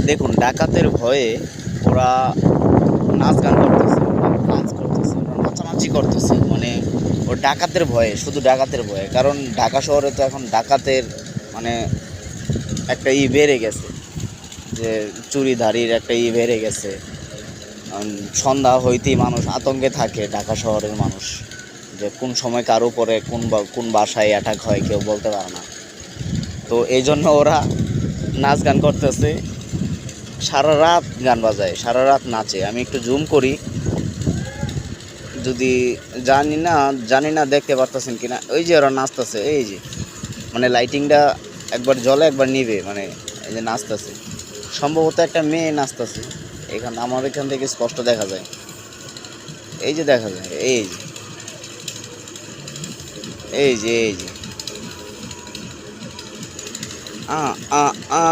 দেখুন, ডাকাতের ভয়ে ওরা নাচ গান করতেছে, ওরা ডান্স করতেছে, ওরা নাচানাচি করতেছে, মানে ও ডাকাতের ভয়ে, শুধু ডাকাতের ভয়ে। কারণ ঢাকা শহরে তো এখন ডাকাতের মানে একটা বেড়ে গেছে, যে চুরিধারির একটা বেড়ে গেছে। সন্ধ্যা হইতেই মানুষ আতঙ্কে থাকে, ঢাকা শহরের মানুষ, যে কোন সময় কার উপরে কোন বাসায় অ্যাটাক হয় কেউ বলতে পারে না। তো এই জন্য ওরা নাচ গান করতেছে, সারা রাত গান বাজায়, সারা রাত নাচে। আমি একটু জুম করি, যদি জানি না দেখতে পারতেছেন কিনা। ওই যে ওরা নাচতেছে, এই যে মানে লাইটিংটা একবার জ্বলে একবার নিবে, মানে এই যে নাচতেছে, সম্ভবত একটা মেয়ে নাচতেছে। আমার এখান থেকে স্পষ্ট দেখা যায়, এই যে দেখা যায়, এই যে আ আ আ